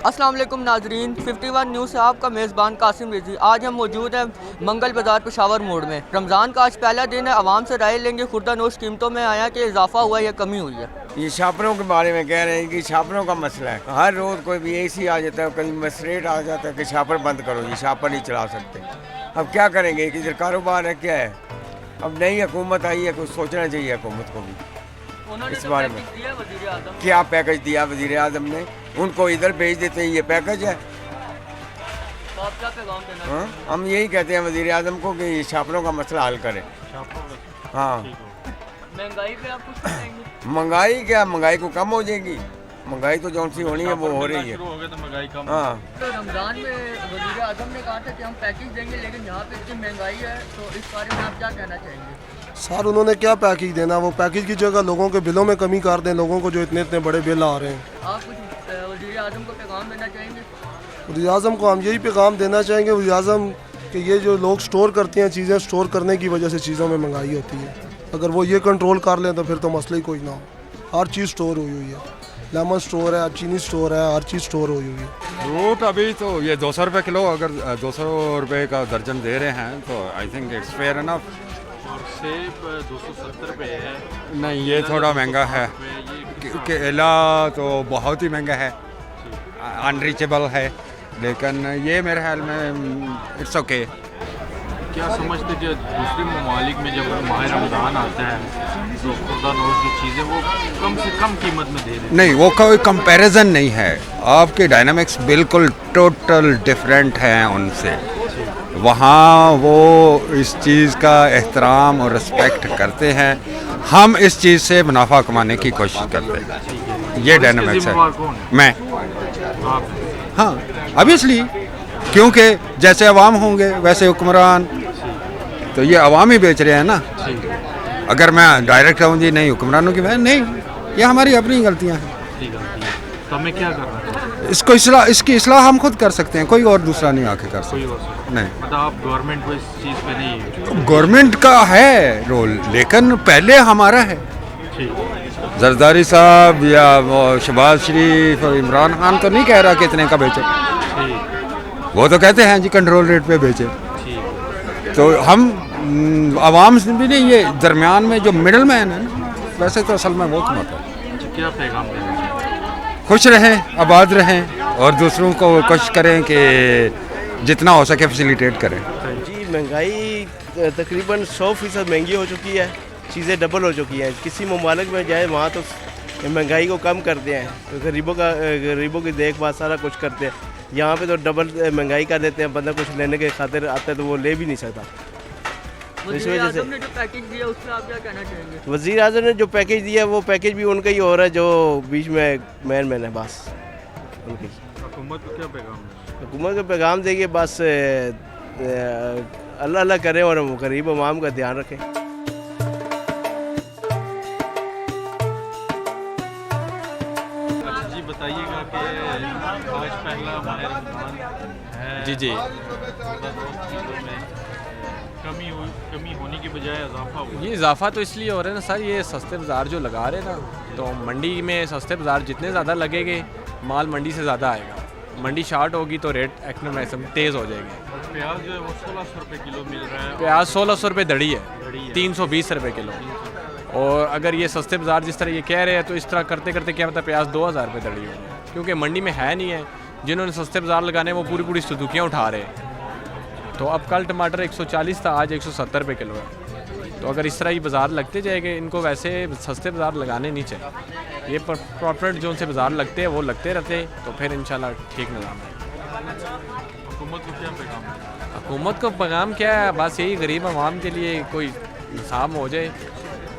अस्सलाम वालेकुम नाजरीन, 51 न्यूज़ से आपका मेज़बान कासिम रिजी। आज हम मौजूद हैं मंगल बाज़ार पेशावर मोड़ में। रमज़ान का आज पहला दिन है, आवाम से राय लेंगे खुर्दा नोश कीमतों में आया कि इजाफा हुआ या कमी हुई है। ये छापरों के बारे में कह रहे हैं कि छापरों का मसला है। हर रोज़ कोई भी ऐसी आ जाता है, कभी मसरेट आ जाता है कि छापर बंद करो, ये छापर नहीं चला सकते। अब क्या करेंगे कि इधर कारोबार है, क्या है। अब नई हुकूमत आई है, कुछ सोचना चाहिए हुकूमत को भी इस बारे में। क्या पैकेज दिया वज़ीर आज़म ने, उनको इधर भेज देते हैं, ये पैकेज है। हाँ, हम यही कहते हैं वज़ीर आज़म को कि छापरों का मसला हल करें। हाँ, महंगाई पे आप कुछ कहेंगे? महंगाई क्या, महंगाई को कम हो जाएगी। महंगाई तो जौन सी होनी है वो हो रही है। हाँ, तो रमज़ान में वज़ीर आज़म ने कहा था कि हम पैकेज देंगे, लेकिन यहाँ पे इतनी महंगाई है, तो इस बारे में आप क्या कहना चाहेंगे? सर उन्होंने क्या पैकेज देना, वो पैकेज की जगह लोगों के बिलों में कमी कर दें, लोगों को जो इतने इतने बड़े बिल आ रहे हैं। आप कुछ वज़ीर आज़म को पैगाम देना चाहेंगे? वज़ीर आज़म को हम यही पैगाम देना चाहेंगे, वज़ीर आज़म कि ये जो लोग स्टोर करते हैं चीज़ें, स्टोर करने की वजह से चीज़ों में महंगाई होती है। अगर वो ये कंट्रोल कर लें तो फिर तो मसला ही कोई ना हो। हर चीज़ स्टोर हुई हुई है, लेमन स्टोर है, चीनी स्टोर है, हर चीज़ स्टोर हुई हुई है। फ्रूट अभी तो ये 200 रुपये किलो, अगर 200 रुपये का दर्जन दे रहे हैं तो I think it's fair enough. और सेब 270 रुपये है। नहीं, ये थोड़ा महंगा है। केला तो बहुत ही महंगा है, अनरीचेबल है, लेकिन ये मेरे ख्याल में इट्स ओके। क्या समझते कि दूसरे ममालिक में जब माह रमज़ान आता है तो खुर्दा नोश की चीज़ें वो कम से कम कीमत में दे रहे हैं? नहीं, वो कोई कंपैरिजन नहीं है। आपके डायनामिक्स बिल्कुल टोटल डिफरेंट हैं उनसे। वहाँ वो इस चीज़ का एहतराम और रिस्पेक्ट करते हैं, हम इस चीज़ से मुनाफा कमाने की कोशिश करते हैं। ये डायनामिक्स है। मैं हाँ, ऑब्वियसली, क्योंकि जैसे अवाम होंगे वैसे हुक्मरान, तो ये अवाम ही बेच रहे हैं ना। अगर मैं डायरेक्ट कहूँ जी नहीं हुक्मरानों की, मैं नहीं, ये हमारी अपनी गलतियाँ हैं। तो हमें क्या करना है? इसकी इस्लाह हम खुद कर सकते हैं, कोई और दूसरा नहीं आके कर सकता। नहीं, मतलब आप गवर्नमेंट को इस चीज़ पे नहीं? गवर्नमेंट का है रोल, लेकिन पहले हमारा है। जरदारी साहब या वो शहबाज शरीफ और इमरान खान तो नहीं कह रहा कि इतने का बेचे, वो तो कहते हैं जी कंट्रोल रेट पे बेचे। तो हम आवाम से भी नहीं, ये दरमियान में जो मिडल मैन है ना, वैसे तो असल में वो कमाता है। क्या पैगाम देना? खुश रहें, आबाद रहें और दूसरों को कोशिश करें कि जितना हो सके फैसिलिटेट करें। जी, महंगाई तकरीबन 100% महंगी हो चुकी है, चीज़ें डबल हो चुकी हैं। किसी ममालिक में जाए वहाँ तो महंगाई को कम करते हैं, तो गरीबों की देखभाल सारा कुछ करते हैं। यहाँ पे तो डबल महंगाई कर देते हैं, बंदा कुछ लेने के खातिर आता है तो वो ले भी नहीं सकता। इस वजह से ने जो पैकेज दिया उससे आप क्या कहना चाहेंगे? वज़ीर आज़म ने जो पैकेज दिया वो पैकेज भी उनका ही हो रहा है, जो बीच में मैन है, बस उनकी। हुकूमत को क्या पैगाम है? हुकूमत को पैगाम देंगे बस अल्लाह अल्लाह करें और गरीब अवाम का ध्यान रखें। जी बताइएगा कि आज पहला माह रमज़ान है। जी कमी होने की बजाय इजाफा हुआ। ये इजाफा तो इसलिए हो रहा है ना सर, ये सस्ते बाज़ार जो लगा रहे हैं ना, तो मंडी में सस्ते बाज़ार जितने ज़्यादा लगेंगे माल मंडी से ज़्यादा आएगा। मंडी शार्ट होगी तो रेट इकोनॉमिक तेज़ हो जाएंगे। प्याज जो है वो 1600 रुपये किलो मिल रहा है। प्याज 1600 रुपये दड़ी है, 320 रुपये किलो। और अगर ये सस्ते बाज़ार जिस तरह ये कह रहे हैं तो इस तरह करते करते क्या पता प्याज 2000 रुपये दड़ी हो जाए, क्योंकि मंडी में है नहीं है। जिन्होंने सस्ते बाज़ार लगाने वो पूरी पूरी सुदुकियाँ उठा रहे हैं। तो अब कल टमाटर 140 था, आज 170 रुपये किलो है। तो अगर इस तरह ही बाज़ार लगते जाएंगे, इनको वैसे सस्ते बाज़ार लगाने नहीं चाहिए। ये प्रॉफिट जो उनसे बाज़ार लगते हैं वो लगते रहते हैं, तो फिर इंशाल्लाह ठीक निज़ाम है। हुकूमत को क्या पैगाम है? हुकूमत को पैगाम क्या है, बस यही गरीब आवाम के लिए कोई निसाब हो जाए।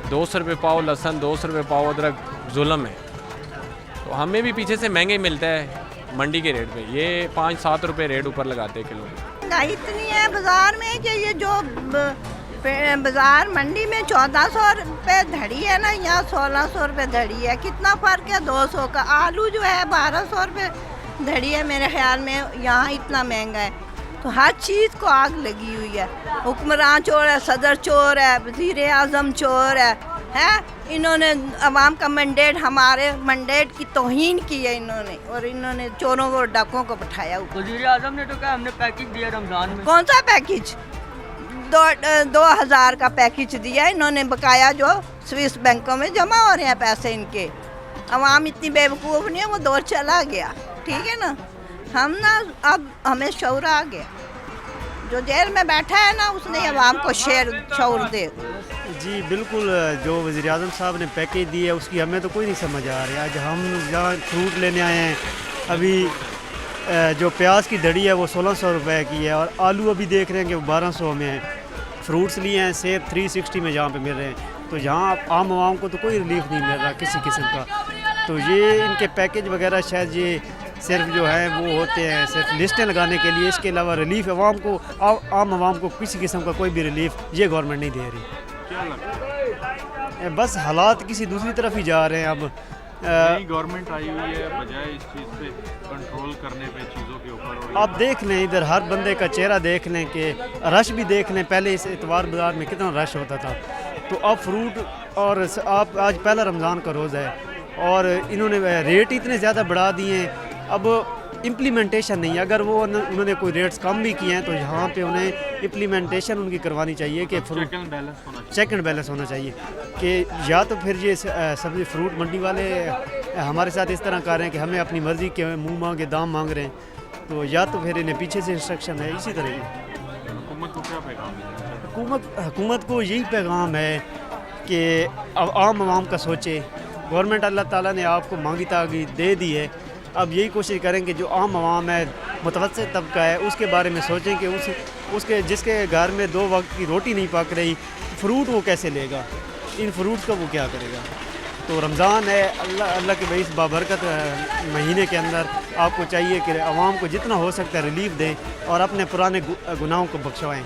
200 रुपये पाव लहसुन, 200 रुपये पाव अदरक जुल्म है। तो हमें भी पीछे से महंगे मिलता है मंडी के रेट पे, ये 5-7 रुपये रेट ऊपर लगाते हैं किलो। महंगाई इतनी है बाज़ार में कि ये जो बाज़ार मंडी में 1400 रुपये धड़ी है ना, यहाँ 1600 रुपये धड़ी है। कितना फ़र्क है 200 का। आलू जो है 1200 रुपये धड़ी है मेरे ख्याल में, यहाँ इतना महंगा है। तो हर चीज़ को आग लगी हुई है। हुक्मरान चोर है, सदर चोर है, वज़ीर आज़म चोर है इन्होंने अवाम का मैंडेट, हमारे मैंडेट की तौहीन की है इन्होंने, और इन्होंने चोरों को डाकों को बैठाया हुआ। वज़ीर आज़म ने तो कहा हमने पैकेज दिया रमज़ान में। कौन सा पैकेज? 2000 का पैकेज दिया इन्होंने, बकाया जो स्विस बैंकों में जमा हो रहे हैं पैसे इनके। अवाम इतनी बेवकूफ़ नहीं है, वो दौर चला गया, ठीक है ना। हम ना अब हमें शऊर आ गया, जो जेल में बैठा है ना उसने अवाम को शऊर दे। जी बिल्कुल, जो वज़ीर आज़म साहब ने पैकेज दी है उसकी हमें तो कोई नहीं समझ आ रही। आज हम जहाँ फ्रूट लेने आए हैं, अभी जो प्याज की दड़ी है वो 1600 रुपए की है, और आलू अभी देख रहे हैं कि वो 1200 में है। फ्रूट्स लिए हैं सेब 360 में जहाँ पे मिल रहे हैं, तो जहाँ आम आवाम को तो कोई रिलीफ नहीं मिल रहा किसी किस्म का। तो ये इनके पैकेज वगैरह शायद ये सिर्फ जो है वो होते हैं सिर्फ लिस्टें लगाने के लिए, इसके अलावा रिलीफ आवाम को, आम आवाम को किसी किस्म का कोई भी रिलीफ ये गवर्नमेंट नहीं दे रही। क्या लगता है? बस हालात किसी दूसरी तरफ ही जा रहे हैं। अब नई गवर्नमेंट आई हुई है, बजाय इस चीज़ पे कंट्रोल करने पे चीज़ों के ऊपर। आप देख लें इधर हर बंदे का चेहरा देख लें कि रश भी देख लें। पहले इस इतवार बाज़ार में कितना रश होता था, तो अब फ्रूट और आप आज पहला रमज़ान का रोज़ा है और इन्होंने रेट इतने ज़्यादा बढ़ा दिए हैं। अब इम्प्लीमेंटेशन नहीं है। अगर वो उन्होंने कोई रेट्स कम भी किए हैं तो यहाँ पे उन्हें इम्प्लीमेंटेशन उनकी करवानी चाहिए कि फ्रूट चेक एंड बैलेंस होना चाहिए कि या तो फिर ये सब्ज़ी फ्रूट मंडी वाले हमारे साथ इस तरह कर रहे हैं कि हमें अपनी मर्ज़ी के मुँह मांगे दाम मांग रहे हैं, तो या तो फिर इन्हें पीछे से इंस्ट्रक्शन है। इसी तरह हुकूमत को क्या पैगाम है? हुकूमत को यही पैगाम है कि आम आवाम का सोचे। गवर्नमेंट अल्लाह ताला ने आपको मांगी तागी दे दी है, अब यही कोशिश करें कि जो आम आवाम है, मुतवस्सित तबका है, उसके बारे में सोचें कि उसके जिसके घर में 2 वक्त की रोटी नहीं पक रही, फ्रूट वो कैसे लेगा, इन फ्रूट्स का वो क्या करेगा। तो रमज़ान है, अल्लाह के इस बाबरकत महीने के अंदर आपको चाहिए कि आवाम को जितना हो सकता है रिलीफ दें और अपने पुराने गुनाहों को बख्शवाएँ।